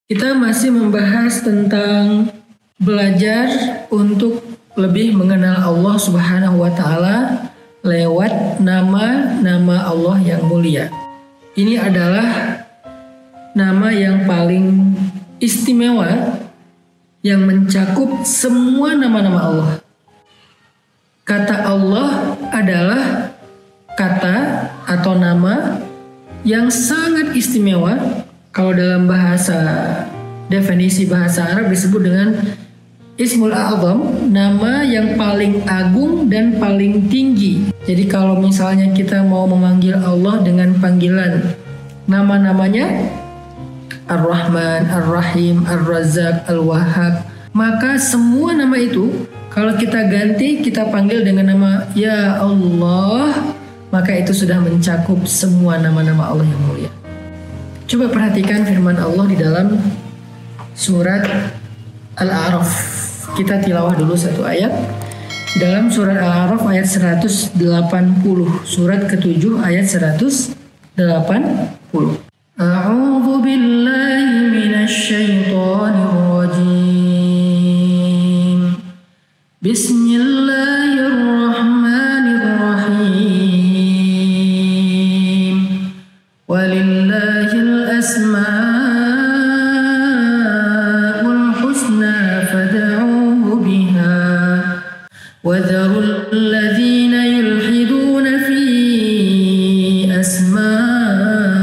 Kita masih membahas tentang belajar untuk lebih mengenal Allah Subhanahu wa Ta'ala lewat nama-nama Allah yang mulia. Ini adalah nama yang paling istimewa yang mencakup semua nama-nama Allah. Kata Allah adalah kata atau nama yang sangat istimewa. Kalau dalam definisi bahasa Arab disebut dengan Ismul A'zam, nama yang paling agung dan paling tinggi. Jadi kalau misalnya kita mau memanggil Allah dengan panggilan nama-namanya Ar-Rahman, Ar-Rahim, Ar-Razzaq, Al-Wahhab, maka semua nama itu kalau kita ganti, kita panggil dengan nama Ya Allah, maka itu sudah mencakup semua nama-nama Allah yang mulia. Coba perhatikan firman Allah di dalam surat Al-A'raf. Kita tilawah dulu satu ayat. Dalam surat Al-A'raf ayat 180. Surat ke-7 ayat 180. A'udzu billahi minasy syaithanir rajim. Bismillahirrahmanirrahim. Walillahil asmaul husna fad'uhu biha wa dharul ladzina yulhiduna fi asma'ihi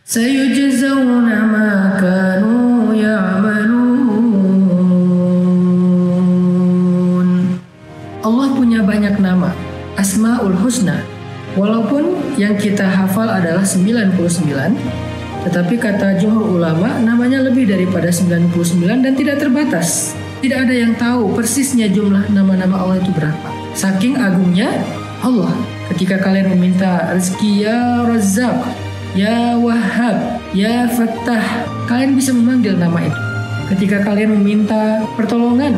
sayujzauna ma kanu ya'malun. Allah punya banyak nama, Asmaul Husna. Walaupun yang kita hafal adalah 99, tetapi kata jumhur ulama namanya lebih daripada 99 dan tidak terbatas. Tidak ada yang tahu persisnya jumlah nama-nama Allah itu berapa. Saking agungnya Allah. Ketika kalian meminta rezeki Ya Razzaq, Ya Wahhab, Ya Fattah, kalian bisa memanggil nama itu. Ketika kalian meminta pertolongan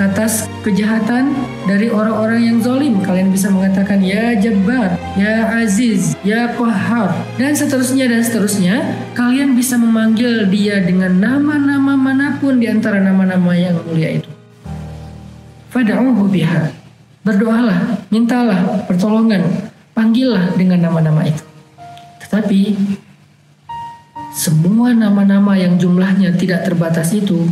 atas kejahatan dari orang-orang yang zalim, kalian bisa mengatakan Ya Jabbar, Ya Aziz, Ya Qahhar, dan seterusnya dan seterusnya. Kalian bisa memanggil dia dengan nama-nama manapun di antara nama-nama yang mulia itu. Fad'uhu biha. Berdoalah, mintalah pertolongan, panggillah dengan nama-nama itu. Tetapi semua nama-nama yang jumlahnya tidak terbatas itu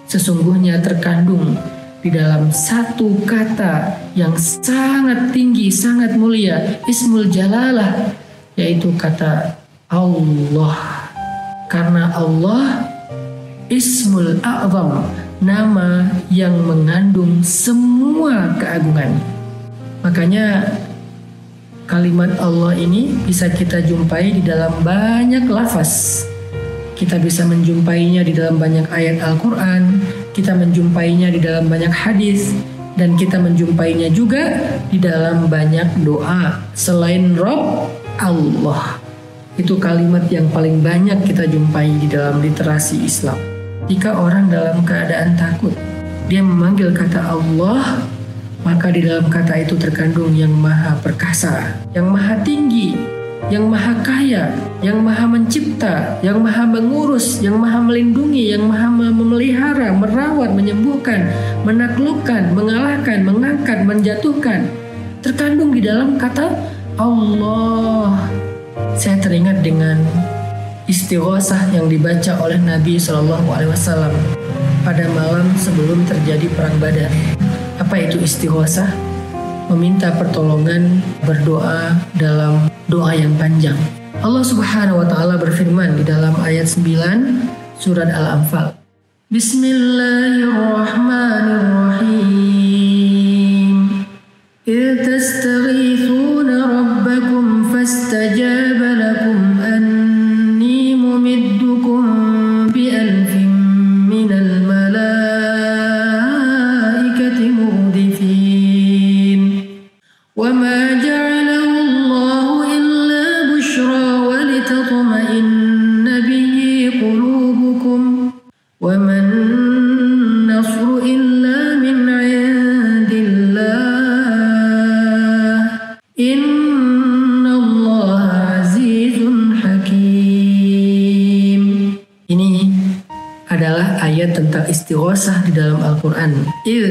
sesungguhnya terkandung di dalam satu kata yang sangat tinggi, sangat mulia, Ismul Jalalah, yaitu kata Allah. Karena Allah Ismul A'zam, nama yang mengandung semua keagungan. Makanya kalimat Allah ini bisa kita jumpai di dalam banyak lafaz. Kita bisa menjumpainya di dalam banyak ayat Al-Quran, kita menjumpainya di dalam banyak hadis, dan kita menjumpainya juga di dalam banyak doa. Selain Rabb, Allah. Itu kalimat yang paling banyak kita jumpai di dalam literasi Islam. Jika orang dalam keadaan takut, dia memanggil kata Allah, maka di dalam kata itu terkandung yang maha perkasa, yang maha tinggi, yang maha kaya, yang maha mencipta, yang maha mengurus, yang maha melindungi, yang maha memelihara, merawat, menyembuhkan, menaklukkan, mengalahkan, mengangkat, menjatuhkan. Terkandung di dalam kata Allah. Saya teringat dengan istighosah yang dibaca oleh Nabi SAW pada malam sebelum terjadi perang Badar. Apa itu istighosah? Meminta pertolongan, berdoa dalam doa yang panjang. Allah Subhanahu wa Ta'ala berfirman di dalam ayat 9 surat Al-Anfal. Bismillahirrahmanirrahim. إِذْ تَسْتَغِيثُونَ رَبَّكُمْ فَاسْتَجَابَ لَكُمْ أَنِّي مُمِدُّكُمْ بِأَلْفٍ مِّنَ الْمَلَائِكَةِ مُرْدِفِينَ وَمَا جَعَلَهُ اللَّهُ إِلَّا بُشْرَى وَلِتَطْمَئِنَّ بِهِ قُلُوبُكُمْ وَمَا النَّصْرُ إِلَّا مِنْ Ini adalah ayat tentang istighosah di dalam Al-Quran.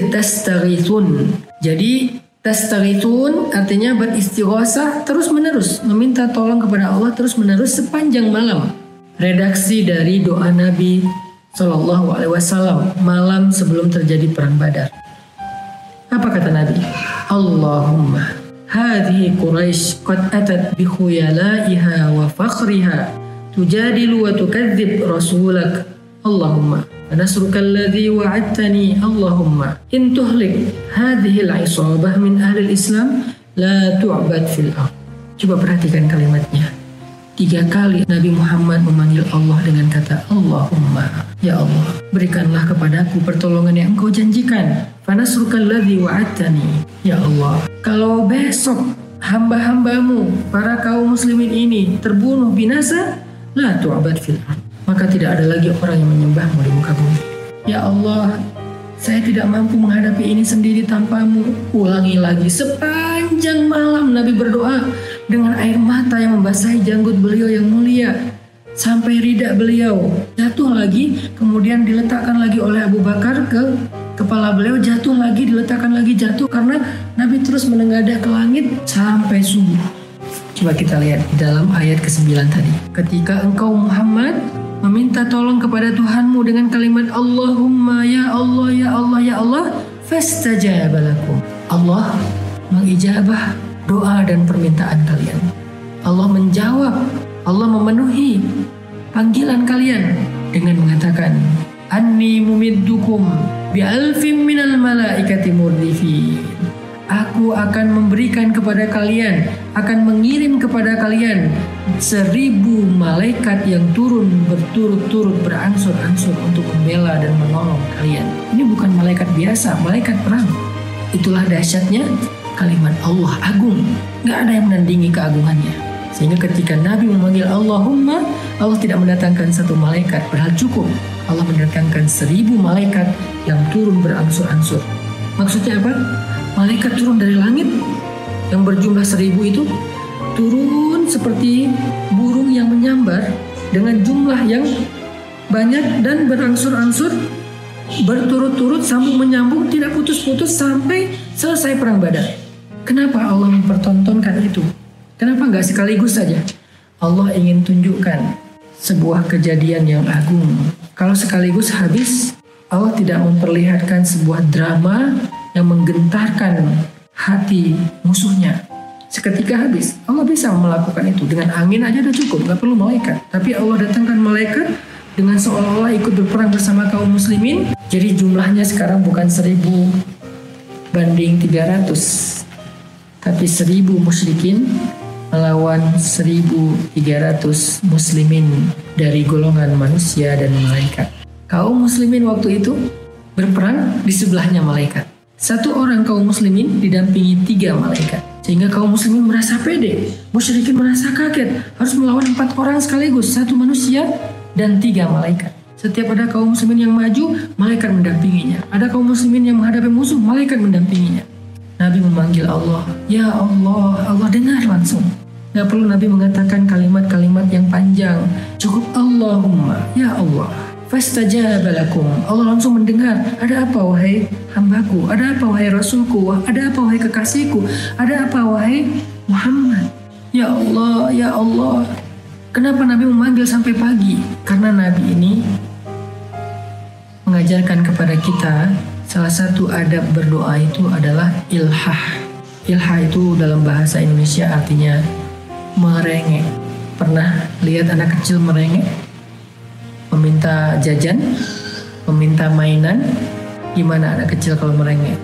Tastaghithun. Jadi tastaghithun artinya beristighosah terus menerus, meminta tolong kepada Allah terus menerus sepanjang malam. Redaksi dari doa Nabi Shallallahu Alaihi Wasallam malam sebelum terjadi perang Badar. Apa kata Nabi? Allahumma hadhihi Quraisy qad atat bi khuyalaiha wa fakhriha tujadilu wa tukadzib rasulak. Allahumma nasruka alladhi wa'adtani. Allahumma in tuhlik hadhihi al-isabah min ahli al-Islam la tu'bad fil ard. Coba perhatikan kalimatnya. 3 kali Nabi Muhammad memanggil Allah dengan kata Allahumma, ya Allah, berikanlah kepadaku pertolongan yang engkau janjikan. Fanasruka alladhi wa'adtani. Ya Allah, kalau besok hamba-hambamu, para kaum muslimin ini terbunuh binasa, la tu'bad fil ard, maka tidak ada lagi orang yang menyembahmu di muka bumi. Ya Allah, saya tidak mampu menghadapi ini sendiri tanpamu. Ulangi lagi. Sepanjang malam Nabi berdoa dengan air mata yang membasahi janggut beliau yang mulia sampai ridak beliau. Jatuh lagi, kemudian diletakkan lagi oleh Abu Bakar ke kepala beliau, jatuh lagi, diletakkan lagi, jatuh, karena Nabi terus menengadah ke langit sampai subuh. Coba kita lihat di dalam ayat ke-9 tadi. Ketika engkau Muhammad meminta tolong kepada Tuhanmu dengan kalimat Allahumma, ya Allah, ya Allah, ya Allah, fastajaba lakum. Allah mengijabah doa dan permintaan kalian. Allah menjawab, Allah memenuhi panggilan kalian dengan mengatakan anni mumiddukum bi'alfim minal malaikati murdifin. Aku akan memberikan kepada kalian, akan mengirim kepada kalian 1000 malaikat yang turun berturut-turut berangsur-angsur untuk membela dan menolong kalian. Ini bukan malaikat biasa, malaikat perang. Itulah dahsyatnya kalimat Allah agung. Gak ada yang menandingi keagungannya. Sehingga ketika Nabi memanggil Allahumma, Allah tidak mendatangkan 1 malaikat, padahal cukup. Allah mendatangkan 1000 malaikat yang turun berangsur-angsur. Maksudnya apa? Malaikat turun dari langit yang berjumlah 1000 itu turun seperti burung yang menyambar dengan jumlah yang banyak dan berangsur-angsur berturut-turut sambung menyambung tidak putus-putus sampai selesai perang Badar. Kenapa Allah mempertontonkan itu? Kenapa nggak sekaligus saja? Allah ingin tunjukkan sebuah kejadian yang agung. Kalau sekaligus habis, Allah tidak memperlihatkan sebuah drama yang menggentarkan hati musuhnya. Seketika habis, Allah bisa melakukan itu. Dengan angin aja udah cukup, nggak perlu malaikat. Tapi Allah datangkan malaikat dengan seolah-olah ikut berperang bersama kaum muslimin. Jadi jumlahnya sekarang bukan 1000 banding 300, tapi 1000 musyrikin melawan 1300 muslimin dari golongan manusia dan malaikat. Kaum muslimin waktu itu berperang di sebelahnya malaikat. 1 orang kaum muslimin didampingi 3 malaikat. Sehingga kaum muslimin merasa pede, musyrikin merasa kaget, harus melawan 4 orang sekaligus, 1 manusia dan 3 malaikat. Setiap ada kaum muslimin yang maju, malaikat mendampinginya. Ada kaum muslimin yang menghadapi musuh, malaikat mendampinginya. Nabi memanggil Allah, ya Allah, Allah dengar langsung. Gak perlu Nabi mengatakan kalimat-kalimat yang panjang, cukup Allahumma, ya Allah. Fastajaba lakum. Allah langsung mendengar. Ada apa wahai hambaku? Ada apa wahai rasulku? Ada apa wahai kekasihku? Ada apa wahai Muhammad? Ya Allah, ya Allah. Kenapa Nabi memanggil sampai pagi? Karena Nabi ini mengajarkan kepada kita salah satu adab berdoa itu adalah ilhah. Ilhah itu dalam bahasa Indonesia artinya merengek. Pernah lihat anak kecil merengek? Meminta jajan, meminta mainan. Gimana anak kecil kalau merengek?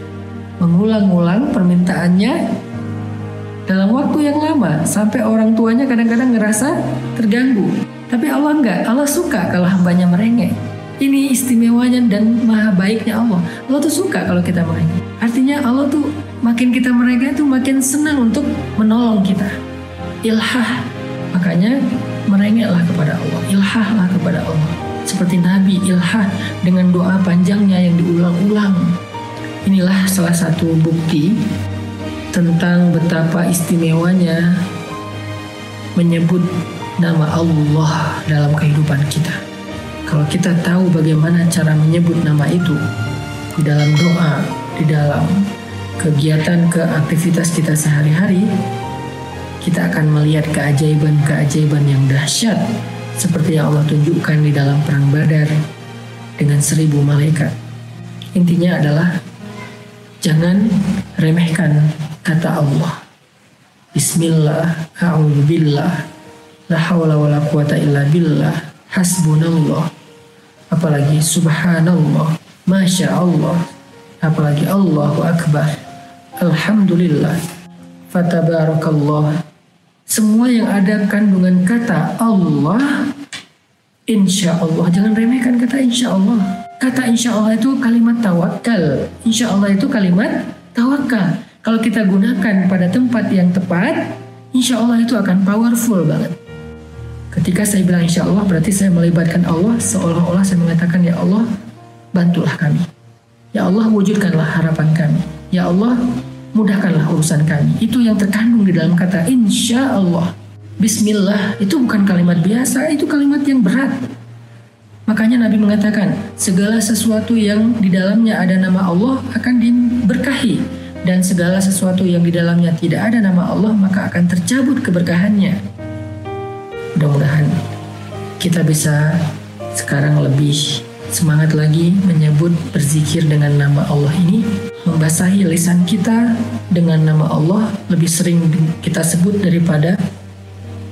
Mengulang-ulang permintaannya dalam waktu yang lama sampai orang tuanya kadang-kadang ngerasa terganggu. Tapi Allah enggak, Allah suka kalau hambanya merengek. Ini istimewanya dan maha baiknya Allah. Allah tuh suka kalau kita merengek. Artinya Allah tuh makin kita merengek tuh makin senang untuk menolong kita. Ilhah, makanya merengeklah kepada Allah, ilhahlah kepada Allah. Seperti Nabi ilhah dengan doa panjangnya yang diulang-ulang. Inilah salah satu bukti tentang betapa istimewanya menyebut nama Allah dalam kehidupan kita. Kalau kita tahu bagaimana cara menyebut nama itu di dalam doa, di dalam kegiatan aktivitas kita sehari-hari, kita akan melihat keajaiban-keajaiban yang dahsyat seperti yang Allah tunjukkan di dalam perang Badar dengan 1000 malaikat. Intinya adalah jangan remehkan kata Allah. Bismillah, a'udzubillah, la haula wala quwata illa billah, hasbunallah, apalagi subhanallah, masya Allah, apalagi Allahu akbar, alhamdulillah, fatabarakallah. Semua yang ada kandungan kata Allah, insya Allah, jangan remehkan kata insya Allah. Kata insya Allah itu kalimat tawakal. Insya Allah itu kalimat tawakal. Kalau kita gunakan pada tempat yang tepat, insya Allah itu akan powerful banget. Ketika saya bilang insya Allah, berarti saya melibatkan Allah, seolah-olah saya mengatakan, ya Allah, bantulah kami. Ya Allah, wujudkanlah harapan kami. Ya Allah, mudahkanlah urusan kami. Itu yang terkandung di dalam kata insya Allah. Bismillah itu bukan kalimat biasa, itu kalimat yang berat. Makanya Nabi mengatakan, segala sesuatu yang di dalamnya ada nama Allah akan diberkahi, dan segala sesuatu yang di dalamnya tidak ada nama Allah maka akan tercabut keberkahannya. Mudah-mudahan kita bisa sekarang lebih semangat lagi menyebut, berzikir dengan nama Allah ini, membasahi lisan kita dengan nama Allah lebih sering kita sebut daripada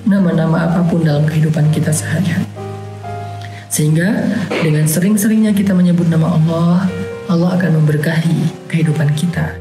nama-nama apapun dalam kehidupan kita sehari-hari. Sehingga dengan sering-seringnya kita menyebut nama Allah, Allah akan memberkahi kehidupan kita.